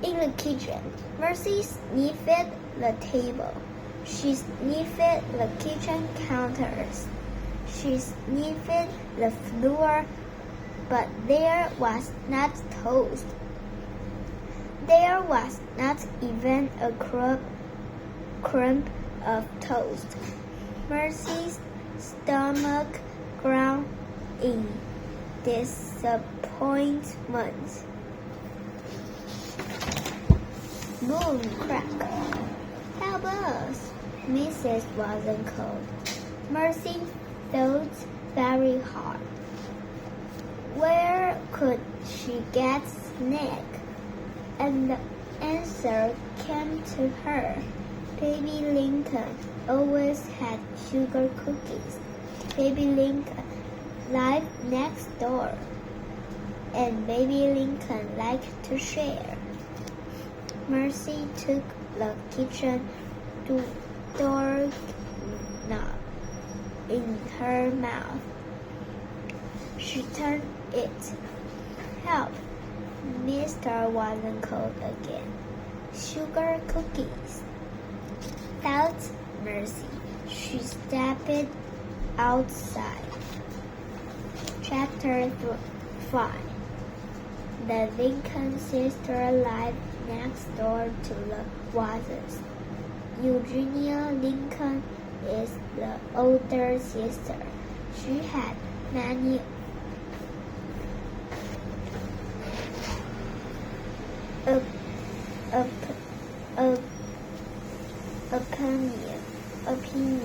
In the kitchen, Mercy sniffed the table. She sniffed the kitchen counters. She sniffed the floor, but there was not toast. There was not even a crumb of toast. Mercy's stomach ground in disappointment. Boom, crack. Help us! Mrs. wasn't called. Mercy thought very hard. Where could she get snack? And the answer came to her. Baby Lincoln always had sugar cookies. Baby Lincoln lived next door, and Baby Lincoln liked to share. Mercy took the kitchen door knob in her mouth. She turned it. Help! Mr. wasn't called again. Sugar cookies, thought Mercy. She stepped outside. Chapter 5. The Lincoln sister lived next door to the Watsons. Eugenia Lincoln is the older sister. She had many opinions.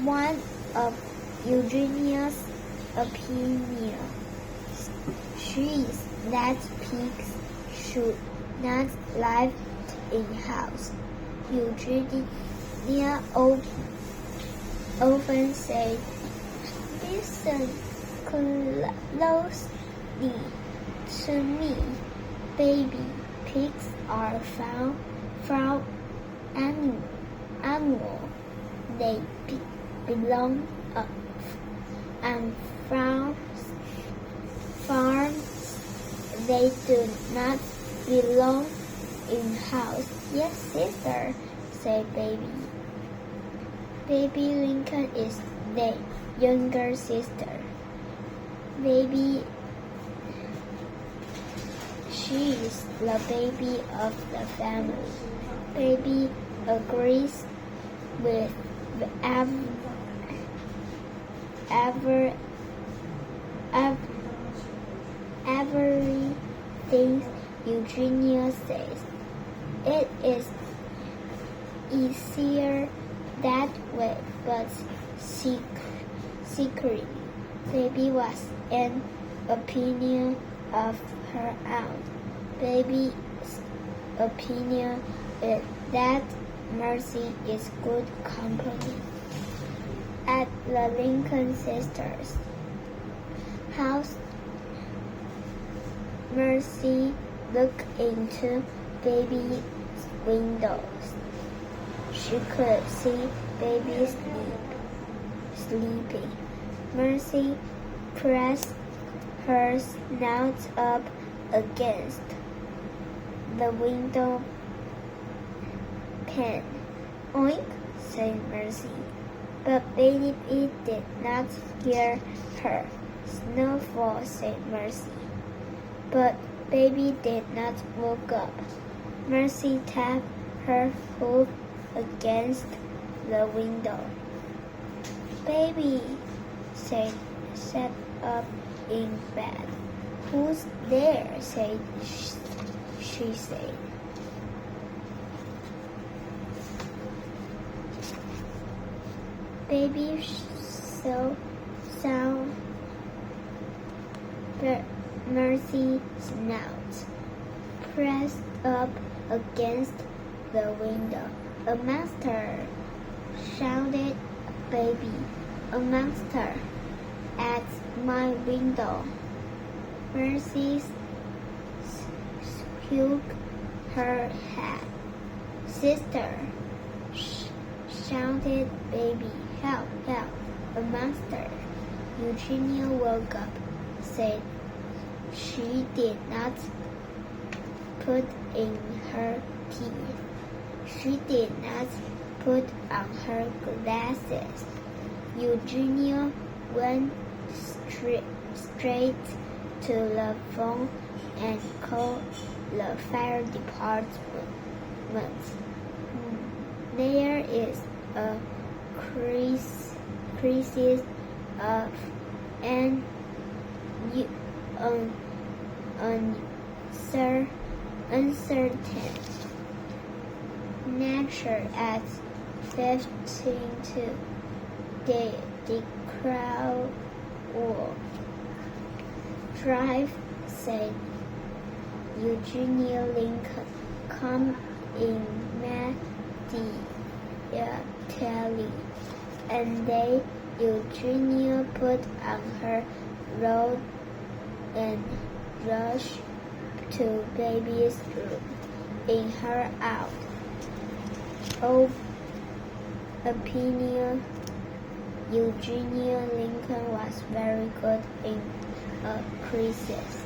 One of Eugenia's opinions is that pigs should not live in house. Eugenia often said, "Listen closely to me. Baby pigs are farm animal. They belong on farms. They do not belong in house." "Yes, sister," said Baby. Baby Lincoln is the younger sister. She is the baby of the family. Baby agrees with everything Eugenia says. It is easier that way, but secretly, Baby was an opinion of her own. Baby's opinion is that Mercy is good company. At the Lincoln sisters' house, Mercy looked into Baby's windows. She could see Baby sleeping. Mercy pressed her snout up against the window pane. "Oink," said Mercy. But Baby did not hear her. "Snowfall," said Mercy. But Baby did not wake up. Mercy tapped her hoof against the window. "Baby," sat up in bed. "Who's there?" she said. Baby saw Mercy's snout pressed up against the window. "A monster!" shouted Baby. "A monster at my window!" Mercy shook her head. "Sister!" shouted Baby. "Help, help! A monster!" Eugenia woke up, said she did not put in her teeth. She did not put on her glasses. Eugenia went straight to the phone and called the fire department. There is a crisis of an uncertain nature at 15 to declare war. Drive, said Eugenia Lincoln. Come immediately. And then Eugenia put on her robe and rushed to baby's room. In her opinion, Eugenia Lincoln was very good in a crisis.